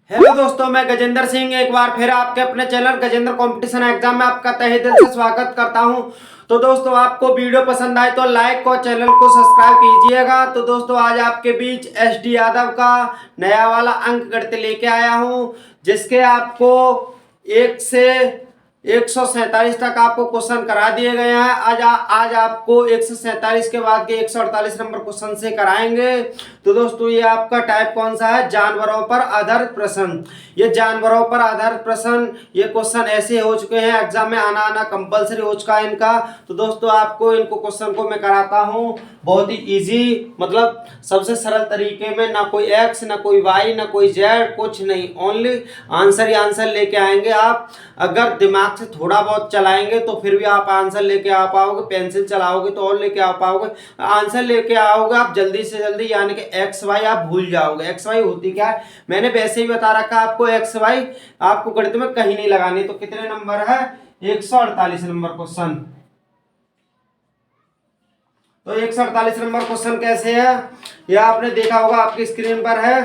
Hello दोस्तों, मैं गजेंद्र सिंह एक बार फिर आपके अपने चैनल गजेंद्र कंपटीशन एग्जाम में आपका तहे दिल से स्वागत करता हूं। तो दोस्तों, आपको वीडियो पसंद आए तो लाइक और चैनल को सब्सक्राइब कीजिएगा। तो दोस्तों, आज आपके बीच एसडी यादव का नया वाला अंक गणित लेके आया हूं, जिसके आपको 1 से 147 तक आपको क्वेश्चन करा दिए गए हैं। आज आपको 147 के बाद के 148 नंबर क्वेश्चन से कराएंगे। तो दोस्तों, ये आपका टाइप कौन सा है? जानवरों पर आधारित प्रश्न। ये जानवरों पर आधारित प्रश्न, ये क्वेश्चन ऐसे हो चुके हैं, एग्जाम में आना कंपलसरी हो चुका है इनका। तो दोस्तों, आपको इनको क्वेश्चन को मैं कराता हूँ बहुत ही इजी, मतलब सबसे सरल तरीके में। ना कोई एक्स, ना कोई वाई, ना कोई जेड, कुछ नहीं, ओनली आंसर ही आंसर लेके आएंगे। आप अगर दिमाग से थोड़ा बहुत चलाएंगे तो फिर भी आप आंसर लेके आ पाओगे। पेंसिल चलाओगे तो और लेके आ पाओगे, आंसर लेके आओगे आप जल्दी से जल्दी। यानी कि एक्स वाई आप भूल जाओगे। एक्स वाई होती क्या है, मैंने वैसे ही बता रखा आपको। एक्स वाई आपको गणित में कहीं नहीं लगानी। तो कितने नंबर है? 148 नंबर क्वेश्चन। तो 148 नंबर क्वेश्चन कैसे है, यह आपने देखा होगा, आपकी स्क्रीन पर है।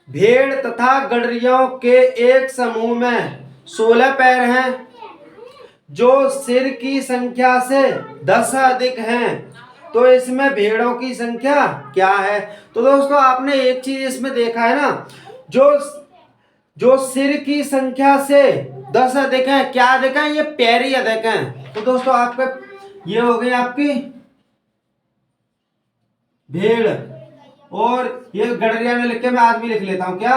भेड़ तथा गडरियों के एक समूह में 16 पैर हैं, जो सिर की संख्या से 10 से अधिक हैं। तो इसमें भेड़ों की संख्या क्या है? तो दोस्तों, आपने एक चीज इसमें देखा है ना, जो जो सिर की संख्या से 10 अधिक है, क्या अधिक है? ये पैर ही अधिक हैं। तो दोस्तों, आपके ये हो गई आपकी भेड़, और ये गडरिया में लिख के मैं आदमी लिख लेता हूं। क्या?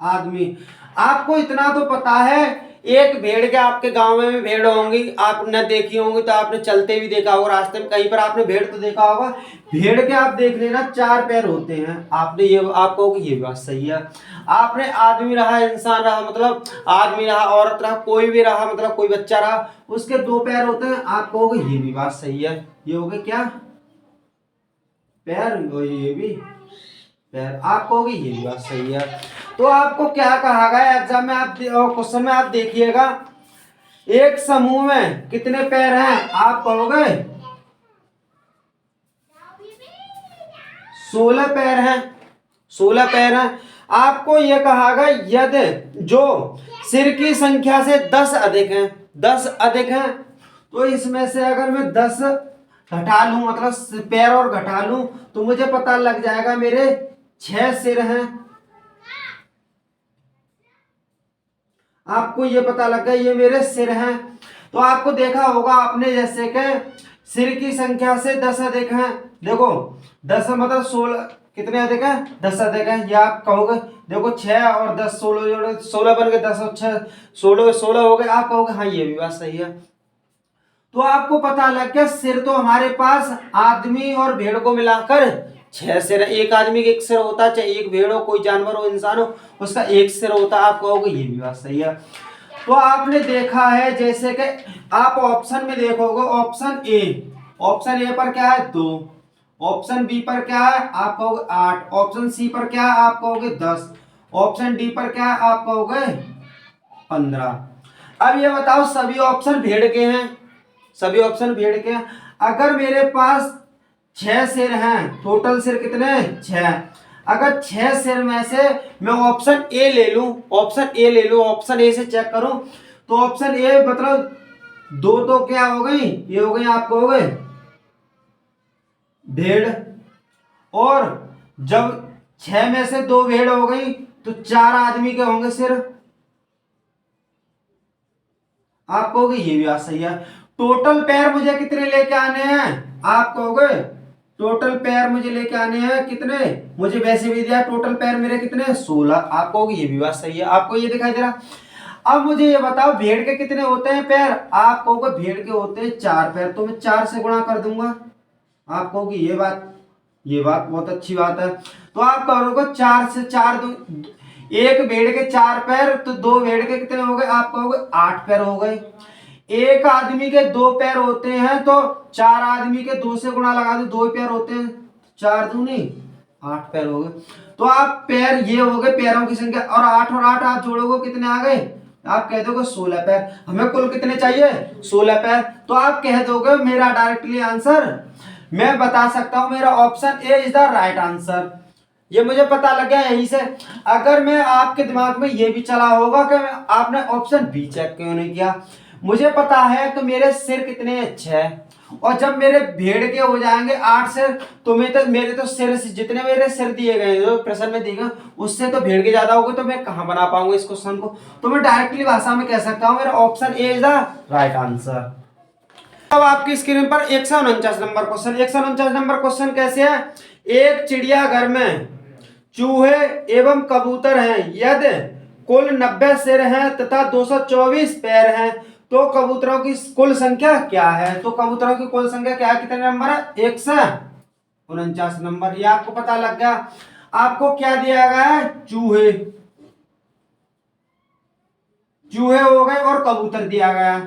आदमी। आपको इतना तो पता है, एक भेड़ के आपके गांव में भेड़ होंगी, आपने देखी होंगी, तो आपने चलते भी देखा होगा, रास्ते में कहीं पर आपने भेड़ तो देखा होगा। भेड़ के आप देख लेना 4 पैर होते हैं। आपने ये आप कहोगे ये बात सही है। आपने आदमी रहा, इंसान रहा, मतलब आदमी रहा, औरत रहा, कोई भी रहा, मतलब कोई बच्चा रहा, उसके 2 पैर होते हैं। आप कहोगे ये भी बात सही है। ये हो गए क्या? पैर। और ये भी पैर। आप कहोगे ये भी बात सही है। तो आपको क्या कहा गया एग्जाम में, आप क्वेश्चन में आप देखिएगा, एक समूह में कितने पैर हैं? आप कहोगे 16 पैर हैं। 16 पैर हैं। आपको यह कहा गया यदि जो सिर की संख्या से 10 अधिक हैं, 10 अधिक हैं, तो इसमें से अगर मैं 10 घटा लूं, मतलब पैर और घटा लूं, तो मुझे पता लग जाएगा मेरे 6 सिर हैं। आपको ये पता लग गया ये मेरे सिर हैं। तो आपको देखा होगा आपने, जैसे कि सिर की संख्या से 10 अधिक हैं। देखो 10 मतलब 16 कितने अधिक है? 10 अधिक है। ये आप कहोगे, देखो 6 और 10 16 जोड़े 16 बन गए, 10 और 6 16 हो गए। आप कहोगे हाँ ये भी बात सही है। तो आपको पता लग गया सिर तो हमारे पास आदमी और भेड़ को मिलाकर 6 सिर। एक आदमी का एक सिर होता है, चाहे एक भेड़ हो, कोई जानवर हो, इंसान हो, उसका एक सिर होता है। आप कहोगे ये भी बात सही है। तो आपने देखा है, जैसे कि आप ऑप्शन में देखोगे, ऑप्शन ए पर क्या है? 2। ऑप्शन बी पर क्या है? आप कहोगे 8। ऑप्शन सी पर क्या है? आप कहोगे 10। ऑप्शन डी पर क्या है? आप कहोगे 15। अब ये बताओ, सभी ऑप्शन भेड़ के हैं, सभी ऑप्शन भेड़ के हैं। अगर मेरे पास 6 सिर हैं, टोटल सिर कितने? 6। अगर 6 सिर में से मैं ऑप्शन ए ले लूं, ऑप्शन ए से चेक करूं, तो ऑप्शन ए मतलब 2 तो क्या हो गई? ये हो गई, आपको हो गए भेड़। और जब 6 में से 2 भेड़ हो गई, तो 4 आदमी के होंगे सिर। आप कहोगे ये भी बात सही है। टोटल पैर मुझे कितने लेके आने हैं? आप कहोगे टोटल पैर मुझे लेके आने हैं कितने? मुझे वैसे भी दिया टोटल पैर मेरे कितने? 16। आप कहोगे ये भी बात सही है। आपको ये दिखाई दे रहा। अब मुझे ये बताओ, भेड़ के कितने होते हैं पैर? आप कहोगे भेड़ के होते हैं 4 पैर, तो मैं 4 से गुणा कर दूंगा। आप कहोगे ये बात बहुत अच्छी बात है। तो आप कहोगे 4 से 4 एक भेड़ के 4 पैर, तो 2 भेड़ के कितने हो गए? आप कहोगे 8 पैर हो गए। एक आदमी के 2 पैर होते हैं, तो 4 आदमी के 2 से गुणा लगा दो, 2 पैर होते हैं, 4 दूनी 8 पैर हो गए। तो आप पैर, ये हो गए पैरों की संख्या, और 8 और 8 आप जोड़ोगे कितने आ गए? आप कह दोगे 16 पैर। हमें कुल कितने चाहिए? 16 पैर। तो आप कह दोगे मेरा डायरेक्टली आंसर, मैं बता सकता हूं, मेरा option A is the right answer. ये मुझे पता लग गया यहीं से। अगर मैं आपके दिमाग में ये भी चला होगा कि आपने ऑप्शन बी चेक क्यों नहीं किया। मुझे पता है कि मेरे सिर कितने अच्छे हैं, और जब मेरे भेड़ के हो जाएंगे 8 सिर, तो मेरे तो सिर जितने मेरे सिर दिए गए जो प्रश्न में दिए गए उससे तो भेड़ के ज्यादा होगी, तो मैं कहां बना पाऊंगा इस क्वेश्चन को। तो मैं डायरेक्टली भाषा में कह सकता हूं मेरा option A is the right answer. अब आपकी स्क्रीन पर 149 नंबर क्वेश्चन। 149 नंबर क्वेश्चन कैसे है। एक चिड़ियाघर में चूहे एवं कबूतर हैं। यदि कुल 90 सिर हैं तथा 224 पैर हैं तो कबूतरों की कुल संख्या क्या है। तो कबूतरों की कुल संख्या क्या है, कितने नंबर है, 149 नंबर। ये आपको पता लग गया। आपको क्या दिया गया है, चूहे, चूहे हो गए और कबूतर दिया गया,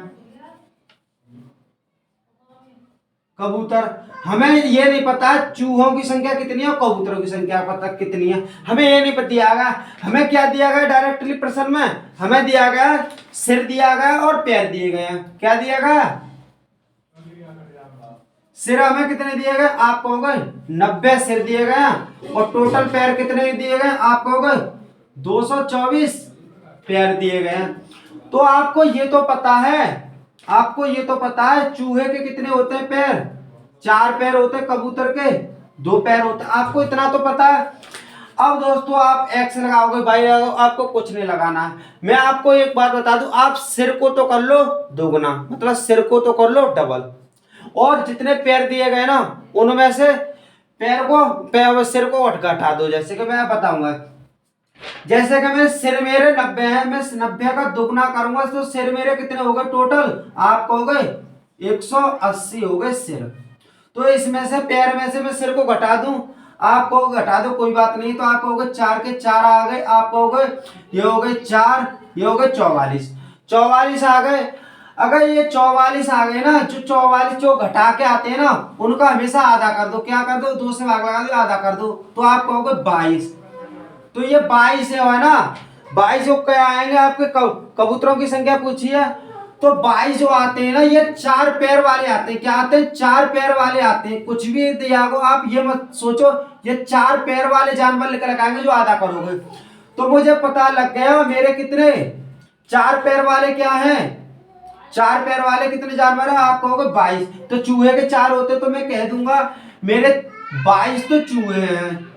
कबूतर। हमें ये नहीं पता चूहों की संख्या कितनी है और कबूतरों की संख्या पता कितनी है, हमें ये नहीं पता दिया गया। हमें क्या दिया गया डायरेक्टली प्रश्न में, हमें दिया गया सिर दिया गया और पैर दिए गए हैं। क्या दिया गया, सिर हमें कितने दिए गए, आप कहोगे 90 सिर दिए गए हैं, और टोटल पैर कितने दिए गए, आप कहोगे 224 पैर दिए गए हैं। तो आपको ये तो पता है, आपको ये तो पता है चूहे के कितने होते हैं पैर, 4 पैर होते हैं, कबूतर के 2 पैर होते हैं, आपको इतना तो पता है। अब दोस्तों आप एक्स लगाओगे भाई, आपको कुछ नहीं लगाना है। मैं आपको एक बात बता दूं, आप सिर को तो कर लो दोगुना, मतलब सिर को तो कर लो डबल, और जितने पैर दिए गए ना उनमें से सिर को घटा दो। जैसे कि मैं बताऊंगा, जैसे कि मैं सिर मेरे 90 है, मैं 90 का दुगना करूंगा तो सिर मेरे कितने हो गए टोटल, आप कहोगे 180 हो गए सिर। तो इसमें से पैर में से मैं सिर को घटा दूं, आप कहोगे घटा दो कोई बात नहीं, तो आप कहोगे 4 के 4 आ गए, आप कहोगे ये हो गए 4, ये हो गए 44, 44 आ गए। अगर ये 44 आ गए ना, जो 44 जो घटा के आते हैं ना उनका हमेशा आधा कर दो, क्या कर दो, 2 से भाग लगा दो, आधा कर दो, तो आप कहोगे 22। तो ये 22 है ना, 22 जो क्या आएंगे आपके कबूतरों की संख्या पूछी है, तो 22 जो आते हैं ना ये 4 पैर वाले आते हैं। क्या आते हैं, 4 पैर वाले आते हैं। कुछ भी दिया को आप ये मत सोचो ये 4 पैर वाले जानवर लेकर आएंगे जो आधा करोगे। तो मुझे पता लग गया मेरे कितने 4 पैर वाले क्या हैं, 4 पैर वाले कितने जानवर है, आप कहोगे 22। तो चूहे के 4 होते तो मैं कह दूंगा मेरे 22 तो चूहे हैं,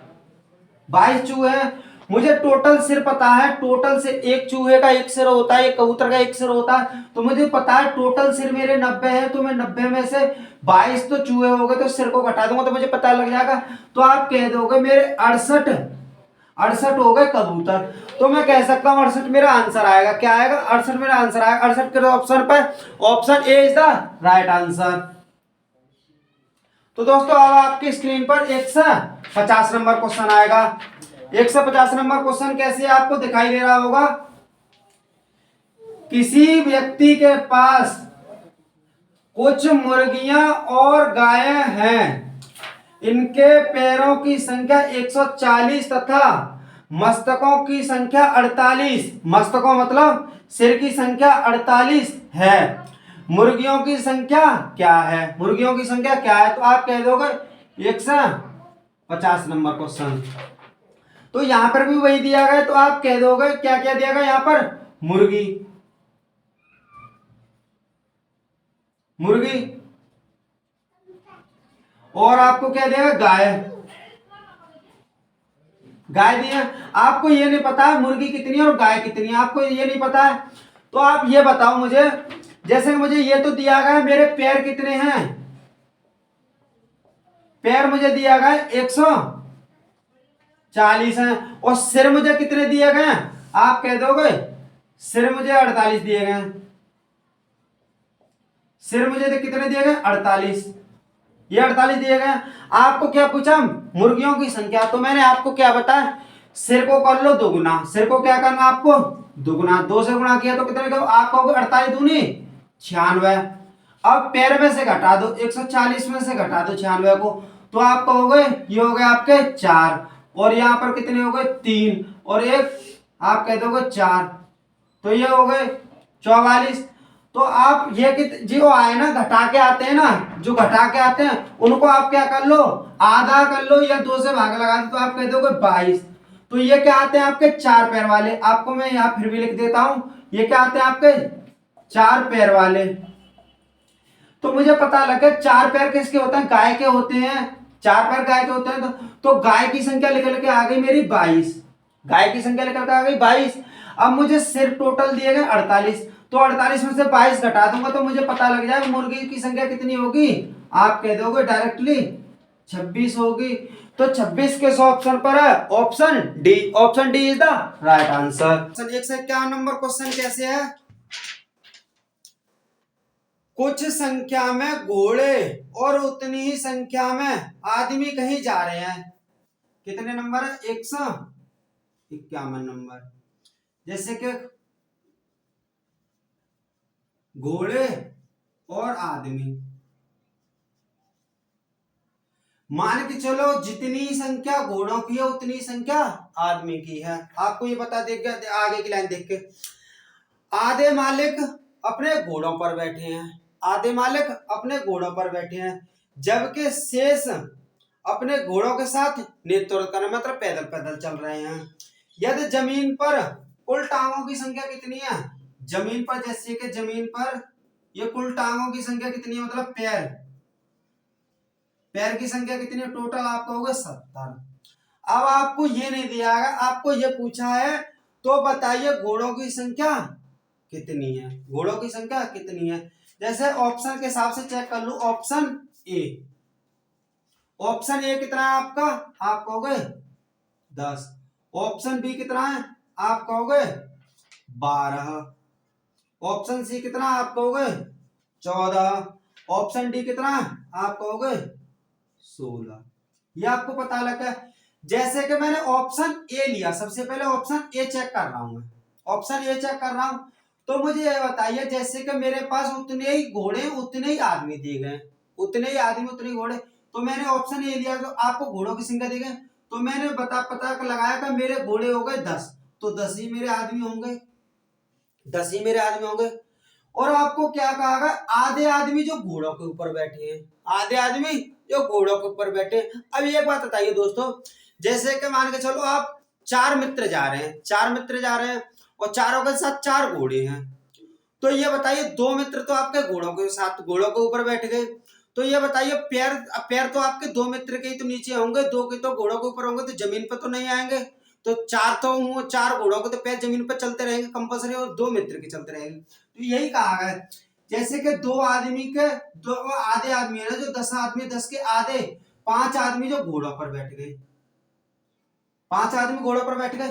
22 चूहे हैं। मुझे टोटल सिर पता है, टोटल से एक चूहे का 1 सिर होता है, एक कबूतर का 1 सिर होता है, तो मुझे पता है टोटल सिर मेरे 90 है, तो मैं 90 में से 22 तो चूहे हो गए, तो सिर को घटा दूंगा तो मुझे पता लग जाएगा। तो आप कह दोगे मेरे 68 हो गए कबूतर। तो मैं कह सकता हूं 68 मेरा आंसर आएगा। क्या आएगा, 68 मेरा आंसर आएगा। 68 के ऑप्शन पर option A is the right answer. तो दोस्तों अब आपकी स्क्रीन पर 150 नंबर क्वेश्चन आएगा। 150 नंबर क्वेश्चन कैसे आपको दिखाई दे रहा होगा। किसी व्यक्ति के पास कुछ मुर्गियां और गायें हैं, इनके पैरों की संख्या 140 तथा मस्तकों की संख्या 48, मस्तकों मतलब सिर की संख्या 48 है। मुर्गियों की संख्या क्या है, मुर्गियों की संख्या क्या है, तो आप कह दोगे 150 नंबर क्वेश्चन। तो यहां पर भी वही दिया गया, तो आप कह दोगे क्या क्या दिया गया यहां पर, मुर्गी, मुर्गी, और आपको क्या देगा, गाय, गाय दिया। आपको ये नहीं पता है मुर्गी कितनी है और गाय कितनी है, आपको ये नहीं पता है, तो आप ये बताओ मुझे। जैसे मुझे ये तो दिया गया मेरे पैर कितने हैं, पैर मुझे दिया गया 140 हैं, और सिर मुझे कितने दिए गए हैं, आप कह दोगे सिर मुझे 48 दिए गए हैं, सिर मुझे कितने दिए गए 48, ये 48 दिए गए। आपको क्या पूछा, मुर्गियों की संख्या, तो मैंने आपको क्या बताया, सिर को कर लो दोगुना, सिर को क्या करना आपको दोगुना, 2 से गुणा किया तो कितने कहो, आप कहोगे 48 दूनी 96। अब पैर में से घटा दो, 140 में से घटा दो 96 को, तो आप कहोगे ये हो गए आपके 4, और यहाँ पर कितने हो गए 3 और 1, आप कह दोगे 4, तो ये हो गए 44। तो तो आप ये कि जो आए ना घटा के आते हैं ना, जो घटा के आते हैं उनको आप क्या कर लो, आधा कर लो या 2 से भाग लगा दो, तो आप कह दोगे 22। तो ये क्या आते हैं आपके 4 पैर वाले। आपको मैं यहाँ फिर भी लिख देता हूं, ये क्या आते हैं आपके 4 पैर वाले। तो मुझे पता लगा 4 पैर किसके होते हैं, गाय के होते हैं। 4 पैर गाय के होते हैं, तो गाय की संख्या निकल के आ गई मेरी 22। गाय की संख्या निकल के आ गई 22। अब मुझे सिर्फ टोटल दिए गए 48, तो 48 में से 22 घटा दूंगा तो मुझे पता लग जाएगा मुर्गी की संख्या कितनी होगी। आप कह दोगे डायरेक्टली 26 होगी। तो 26 किस ऑप्शन पर है, option D. Option D is the right answer. 151 number question कैसे है, कुछ संख्या में घोड़े और उतनी ही संख्या में आदमी कहीं जा रहे हैं। कितने नंबर है, 151 नंबर। जैसे कि घोड़े और आदमी, मान के चलो जितनी संख्या घोड़ों की है उतनी संख्या आदमी की है। आपको ये बता देगा आगे की लाइन देख के, आधे मालिक अपने घोड़ों पर बैठे हैं, आधे मालिक अपने घोड़ों पर बैठे हैं, जबकि शेष अपने घोड़ों के साथ नेतृत्व करने मतलब पैदल पैदल चल रहे हैं। यदि जमीन पर कुल टांगों की संख्या कितनी है, जमीन पर, जैसे कि जमीन पर ये कुल टांगों की संख्या कितनी है, मतलब पैर, पैर की संख्या कितनी है टोटल, आप कहोगे 70। अब आपको ये नहीं दिया गया, आपको ये पूछा है तो बताइए घोड़ों की संख्या कितनी है, घोड़ों की संख्या कितनी है। जैसे ऑप्शन के हिसाब से चेक कर लूं, ऑप्शन ए, ऑप्शन ए कितना है आपका, आप कहोगे 10। ऑप्शन बी कितना है, आप कहोगे 12। ऑप्शन सी कितना, आप कहोगे 14। ऑप्शन डी कितना, आप कहोगे 16। ये आपको पता लगा। जैसे कि मैंने ऑप्शन ए लिया, सबसे पहले ऑप्शन ए चेक कर रहा हूं मैं, ऑप्शन ए चेक कर रहा हूं। तो मुझे ये बताइए, जैसे कि मेरे पास उतने ही घोड़े उतने ही आदमी दिए गए, उतने ही आदमी उतने ही घोड़े, तो मैंने ऑप्शन ए लिया, तो आपको घोड़ों की संख्या दी गई, तो मैंने पता लगाया कि मेरे घोड़े हो गए 10, तो 10 ही मेरे आदमी होंगे, 10 ही मेरे आदमी होंगे। और आपको क्या कहा गया, आधे आदमी जो घोड़ों के ऊपर बैठे हैं, आधे आदमी जो घोड़ों के ऊपर बैठे। अब एक बात बताइए दोस्तों, जैसे कि मान के चलो आप 4 मित्र जा रहे हैं, 4 मित्र जा रहे हैं और चारों के साथ 4 घोड़े हैं, तो ये बताइए 2 मित्र तो आपके घोड़ों के साथ घोड़ों के ऊपर बैठ गए, तो ये बताइए पैर, पैर तो आपके 2 मित्र के ही तो नीचे होंगे, 2 के तो घोड़ों के ऊपर होंगे, तो जमीन पर तो नहीं आएंगे। तो 4 तो हुए, 4 घोड़ों के तो पैर जमीन पर चलते रहेंगे कंपल्सरी, और 2 मित्र के चलते रहेंगे। तो यही कहा गया, जैसे कि 2 आदमी के, 2 आधे आदमी है ना, जो 10 आदमी, 10 के आधे 5 आदमी जो घोड़ों पर बैठ गए, 5 आदमी घोड़ों पर बैठ गए,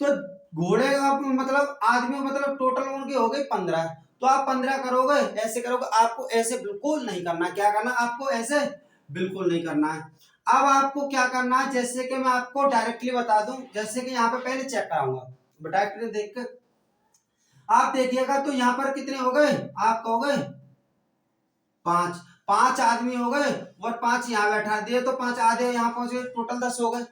तो घोड़े का मतलब आदमी मतलब टोटल उनके हो गए 15। तो आप 15 करोगे, ऐसे करोगे, आपको ऐसे बिल्कुल नहीं करना। क्या करना, आपको ऐसे बिल्कुल नहीं करना है। अब आपको क्या करना है, जैसे कि मैं आपको डायरेक्टली बता दूं, जैसे कि यहाँ पे पहले चेक कराऊंगा, डायरेक्टली देख कर आप देखिएगा, तो यहाँ पर कितने हो गए, आप कहोगे 5, 5 आदमी हो गए और 5 यहाँ बैठा दिए, तो 5 आधे यहाँ पहुंच गए, टोटल 10 हो गए।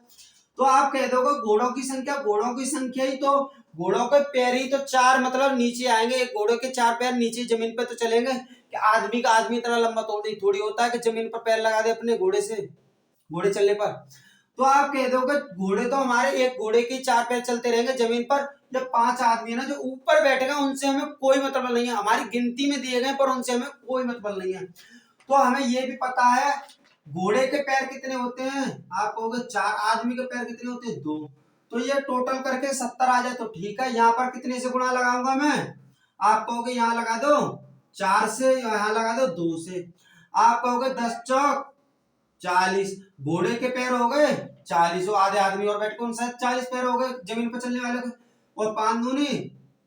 तो आप कह दोगे घोड़ों की संख्या, घोड़ों की संख्या ही तो, घोड़ों के पैर ही तो 4 मतलब नीचे आएंगे, एक घोड़े के 4 पैर नीचे जमीन पे तो चलेंगे, कि आदमी का आदमी इतना लंबा थोड़ी होता है कि जमीन पर पैर लगा दे अपने घोड़े से, घोड़े चलने पर। तो आप कह दोगे घोड़े तो हमारे, एक घोड़े के 4 पैर चलते रहेंगे जमीन पर, जब 5 आदमी है ना जो ऊपर बैठेगा उनसे हमें कोई मतलब नहीं है, हमारी गिनती में दिए गए पर उनसे हमें कोई मतलब नहीं है। तो हमें ये भी पता है घोड़े के पैर कितने होते हैं, आप कहोगे 4, आदमी के पैर कितने होते हैं 2, तो ये टोटल करके 70 आ जाए तो ठीक है। यहाँ पर कितने से गुणा लगाऊंगा मैं, आप कहोगे यहाँ लगा दो 4 से, यहाँ लगा दो 2 से, आप कहोगे 10 चौक 40, घोड़े के पैर हो गए 40, आधे आदमी और बैठ के उन 40 पैर हो गए जमीन पर चलने वाले के, और 5 दूनी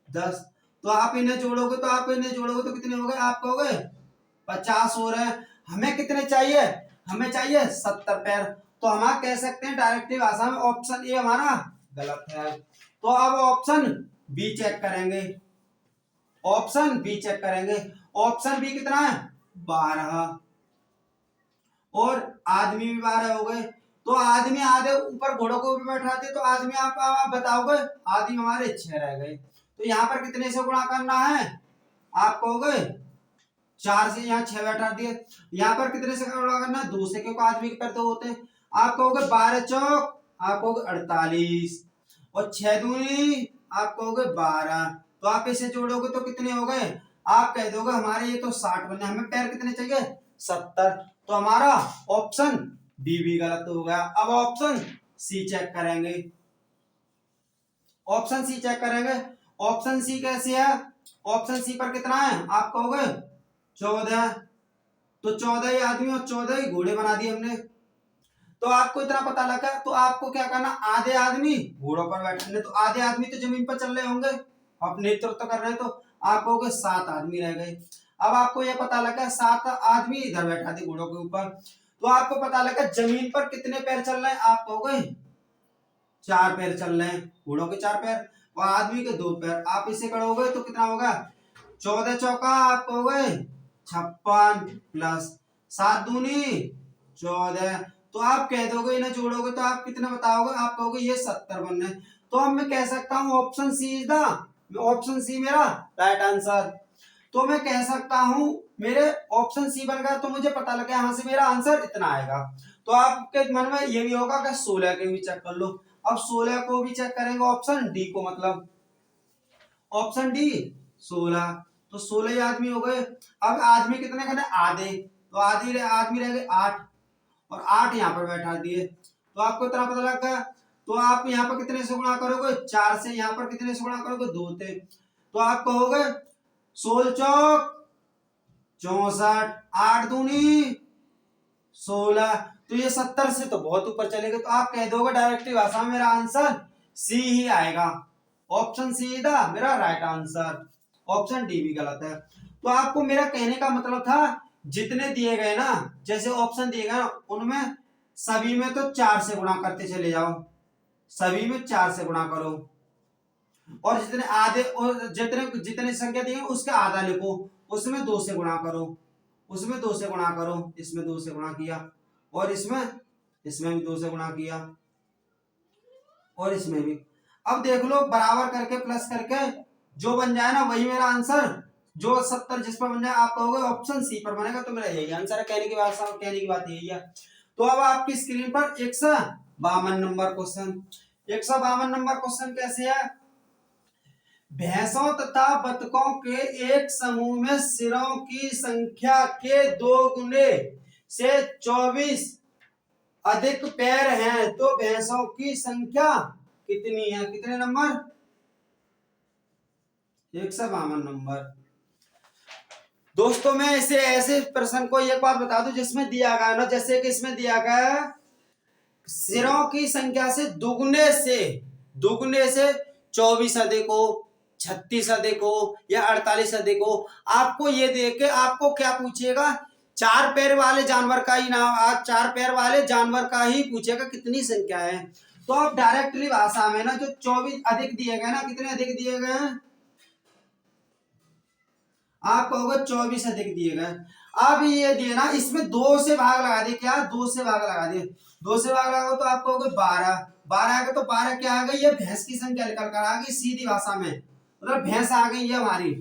10, तो आप इन्हें जोड़ोगे, तो आप इन्हें जोड़ोगे तो कितने हो गए, आप कहोगे 50 हो रहे हैं। हमें कितने चाहिए, हमें चाहिए 70 पैर। तो हम कह सकते हैं डायरेक्टली भाषा में ऑप्शन ए हमारा गलत है। तो अब ऑप्शन बी चेक करेंगे, ऑप्शन बी चेक करेंगे। ऑप्शन बी कितना है 12, और आदमी भी 12 हो गए, तो आदमी आधे ऊपर घोड़ों को ऊपर बैठाते, तो आदमी आप बताओगे, आदमी हमारे 6 रह गए। तो यहाँ पर कितने से गुणा करना है, आप कहोगे 4 से यहाँ 6 बैठा दिए, यहाँ पर कितने से गुणा करना है? 2 से, क्योंकि आदमी के पैर 2 होते हैं। आप कहोगे 12 चौक, आप कहोगे 48, और 6 दूनी आप कहोगे 12। तो आप इसे जोड़ोगे तो कितने हो गए? आप कह दोगे हमारे ये तो 60 बने, हमें पैर कितने चाहिए? 70। तो हमारा ऑप्शन बी भी गलत हो गया। अब ऑप्शन सी चेक करेंगे। ऑप्शन सी चेक करेंगे। ऑप्शन सी कैसे है? ऑप्शन सी पर कितना है? आप कहोगे 14। तो 14 ही आदमी और 14 ही घोड़े बना दिए हमने। तो आपको इतना पता लगा, तो आपको क्या करना, आधे आदमी घोड़ों पर बैठे, तो आधे आदमी तो जमीन पर चल रहे होंगे, आप नेतृत्व कर रहे हैं, तो आप कहोगे 7 आदमी रह गए। अब आपको यह पता लगा 7 आदमी इधर बैठा थे घोड़ों के ऊपर, तो आपको पता लगा जमीन पर कितने पैर चल रहे हैं? आप कहोगे 4 पैर चल रहे हैं, घोड़ों के 4 पैर और आदमी के 2 पैर। आप इसे करोगे तो कितना होगा? 14 चौका आप कहोगे 56 प्लस 7 दूनी 14। तो आप कह दोगे, इन्हें जोड़ोगे तो आप कितना बताओगे? आप कहोगे ये 70 बन रहे। तो अब मैं कह सकता हूँ option C is the, option C मेरा राइट आंसर। तो मैं कह सकता हूँ मेरे ऑप्शन सी बन गया, तो मुझे पता लगा यहाँ से मेरा आंसर इतना आएगा। तो आपके मन में ये भी होगा कि 16 के भी चेक कर लो। अब 16 को भी चेक करेंगे ऑप्शन डी को, मतलब ऑप्शन डी 16। तो 16 ही आदमी हो गए। अब आदमी कितने करने? आधे, तो आधे आदमी रह गए 8, और 8 यहाँ पर बैठा दिए। तो आपको इतना पता लग गया। तो आप यहाँ पर कितने से गुणा करोगे? 4 से। यहाँ पर कितने से गुणा करोगे? 2 से। तो आप कहोगे 16 चौक 64, 8 दूनी 16। तो ये 70 से तो बहुत ऊपर चलेगा, तो आप कह दोगे डायरेक्टली भाषा में मेरा आंसर सी ही आएगा। ऑप्शन सी द मेरा राइट आंसर। ऑप्शन डी भी गलत है। तो आपको मेरा कहने का मतलब था जितने दिए गए ना, जैसे ऑप्शन दिए गए ना, उनमें सभी में तो 4 से गुणा करते चले जाओ, सभी में 4 से गुणा करो, और जितने आधे और जितने जितने संख्या दी है उसका आधा लिखो, उसमें 2 से गुणा करो, उसमें 2 से गुणा करो, इसमें 2 से गुणा किया, और इसमें इसमें भी 2 से गुणा किया, और इसमें भी। अब देख लो बराबर करके प्लस करके जो बन जाए ना वही मेरा आंसर। जो 70 जिस पर बन जाए आप कहोगे ऑप्शन सी पर बनेगा, तो मेरा यही आंसर है। कहने की बात यही है। तो अब आपकी स्क्रीन पर 152 नंबर क्वेश्चन। 152 नंबर क्वेश्चन कैसे है? भैंसों तथा बतखों के एक समूह में सिरों की संख्या के 2 गुने से 24 अधिक पैर हैं, तो भैंसों की संख्या कितनी है? कितने नंबर? 152 नंबर। दोस्तों मैं इसे ऐसे प्रश्न को एक बार बता दूं जिसमें दिया गया ना, जैसे कि इसमें दिया गया सिरों की संख्या से दुगने से 24 अधिक हो, 36 अधिक हो या 48 अधिक हो। आपको ये देख के आपको क्या पूछेगा? 4 पैर वाले जानवर का ही नाम, आज 4 पैर वाले जानवर का ही पूछेगा कितनी संख्या है। तो आप डायरेक्टली भाषा में ना जो 24 अधिक दिए गए ना, कितने अधिक दिए गए हैं? आप कहोगे 24 अधिक दिए गए। अब ये दिए ना, इसमें 2 से भाग लगा दिए, क्या 2 से भाग लगा दिए, 2 से भाग लगाओ तो आप कहोगे 12, 12 आ गए, तो 12 क्या आ गई? ये भैंस की संख्या निकल कर आ गई सीधी भाषा में, मतलब भैंस आ गई है हमारी।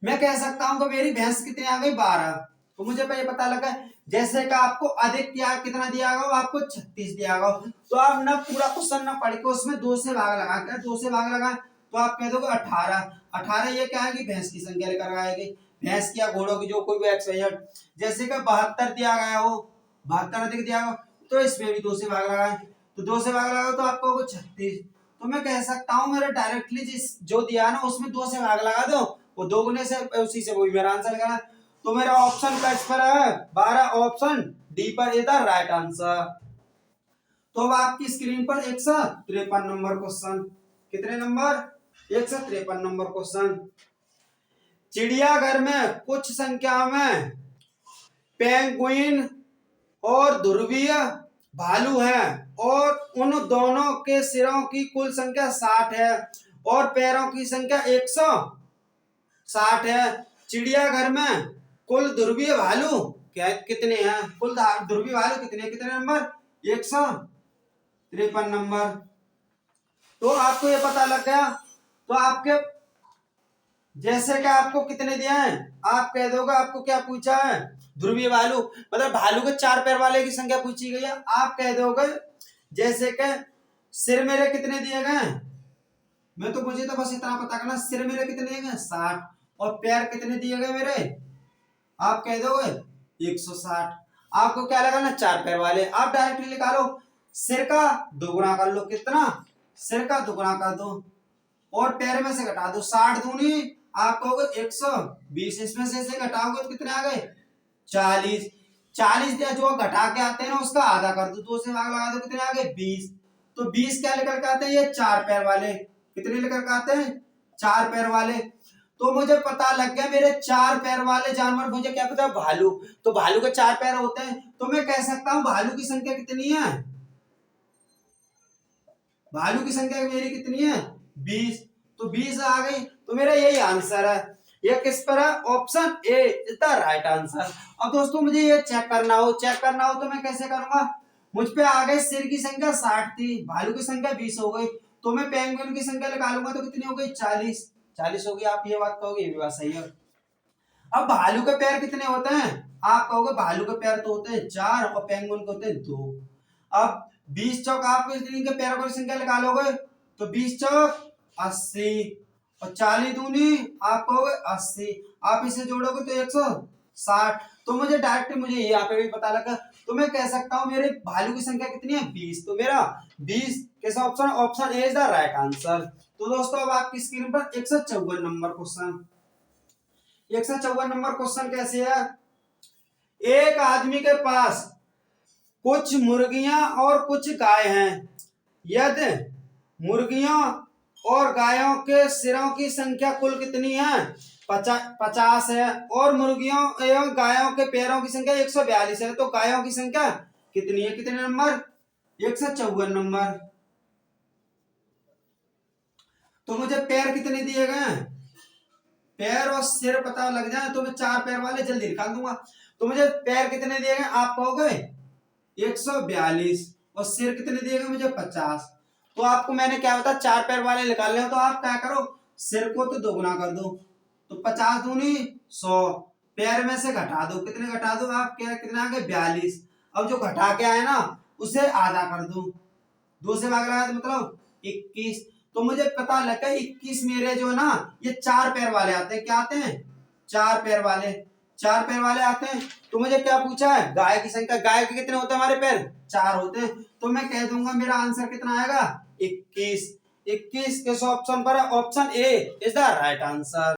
मैं कह सकता हूं कि मेरी भैंस कितनी आ गई? 12। तो मुझे ये पता लगा जैसे कि आपको अधिक क्या कितना दिया गया, आपको 36 दिया गया, तो आप ना पूरा क्वेश्चन ना पढ़ के उसमें 2 से भाग लगा कर, 2 से भाग लगा तो आप कह दोगे 18। 18 ये क्या है कि भैंस की संख्या लेकर आएगी, भैंस की या घोड़ों की जो कोई भी एक्सवाइजेड। जैसे कि 72 दिया गया हो, 72 अधिक दिया गया, तो इसमें भी 2 से भाग लगाए, तो 2 से भाग लगाओ तो आप कहोगे 36। तो मैं कह सकता हूँ मेरा डायरेक्टली जिस जो दिया है ना उसमें 2 से भाग लगा दो, वो 2 गुने से उसी से वही मेरा आंसर करना। तो मेरा ऑप्शन कट पर है 12, ऑप्शन डी पर इज द राइट आंसर। तो अब आपकी स्क्रीन पर 153 नंबर क्वेश्चन। कितने नंबर? 153 number question. चिड़ियाघर में कुछ संख्या में पेंगुइन और ध्रुवीय भालू हैं, और उन दोनों के सिरों की कुल संख्या 60 है और पैरों की संख्या 160 है। चिड़ियाघर में कुल ध्रुवीय भालू क्या कितने हैं? कुल ध्रुवीय भालू कितने? कितने नंबर? 153 नंबर। तो आपको ये पता लग गया। तो आपके जैसे कि आपको कितने दिए हैं, आप कह दोगे आपको क्या पूछा है, ध्रुवीय भालू मतलब भालू के 4 पैर वाले की संख्या पूछी गई है। आप कह दोगे जैसे कि सिर मेरे कितने दिए गए हैं, मैं तो मुझे तो बस इतना पता करना, सिर मेरे कितने दिए गए 60, और पैर कितने दिए गए मेरे, आप कह दोगे 160। आपको क्या लगाना, 4 पैर वाले, आप डायरेक्टली निकालो, सिर का दोगुना कर लो, कितना, सिर का दोगुना कर दो और पैर में से घटा दो, 60 दूनी आप कहोगे 120, इसमें से घटाओगे तो कितने आ गए 40। 40 जो घटा के आते हैं ना उसका आधा कर दो, 2 से भाग लगा दो, कितने आ गए 20। तो 20 क्या लेकर के आते हैं, ये 4 पैर वाले, कितने लेकर के आते हैं 4 पैर वाले। तो मुझे पता लग गया मेरे 4 पैर वाले जानवर, मुझे क्या पता भालू, तो भालू के 4 पैर होते हैं, तो मैं कह सकता हूं भालू की संख्या कितनी है, भालू की संख्या मेरी कितनी है 20। तो 20 आ गई, तो मेरा यही आंसर है, ये किस पर है, option A is the right answer. अब दोस्तों मुझे ये चेक करना हो तो मैं कैसे करूंगा, मुझ पे आ गए सिर की संख्या 60 थी, भालू की संख्या 20 हो गई, तो मैं पेंगुइन की संख्या निकालूंगा तो कितनी हो गई 40, 40 होगी। आप ये बात कहोगे, ये भी बात सही है। अब भालू के पैर कितने होते हैं, आप कहोगे भालू के पैर तो होते हैं 4 और पेंगुइन के होते हैं 2। अब 20 चौक आप इनके पैरों की संख्या निकालोगे तो 20 चौक 80 और 40 दूनी आप कहोगे 80, आप इसे जोड़ोगे तो 160। तो मुझे डायरेक्ट मुझे यहाँ पे भी पता लगा, तो मैं कह सकता हूँ मेरे भालू की संख्या कितनी है 20, तो मेरा 20 कैसा option, option A is the right answer. तो दोस्तों अब आपकी स्क्रीन पर 154 नंबर क्वेश्चन, 154 नंबर क्वेश्चन कैसे है, एक आदमी के पास कुछ मुर्गियां और कुछ गाय हैं, यदि मुर्गियों और गायों के सिरों की संख्या कुल कितनी है 50 है, और मुर्गियों एवं गायों के पैरों की संख्या 142 है, तो गायों की संख्या कितनी है, कितने नंबर 154 नंबर। तो मुझे पैर कितने दिए गए हैं, पैर और सिर पता लग जाए तो मैं 4 पैर वाले जल्दी निकाल दूंगा। तो मुझे पैर कितने दिए गए, आप कहोगे 142 और सिर कितने दिए गए मुझे 50। तो आपको मैंने क्या बता 4 पैर वाले निकालने हो, तो आप क्या करो सिर को तो दोगुना कर दो, तो 50 दूनी 100, पैर में से घटा दो, कितने घटा दो आप, क्या कितना आ गए 42। अब जो घटा के आए ना उसे आधा कर दो, 2 से भाग लगा दो मतलब 21। तो मुझे पता लगा 21 मेरे जो ना ये 4 पैर वाले आते हैं, क्या आते हैं 4 पैर वाले, 4 पैर वाले आते हैं। तो मुझे क्या पूछा है, गाय की संख्या, गाय के कितने होते हैं हमारे पैर 4 होते हैं, तो मैं कह दूंगा मेरा आंसर कितना आएगा 21। 21 किस ऑप्शन पर है, option A is the right answer.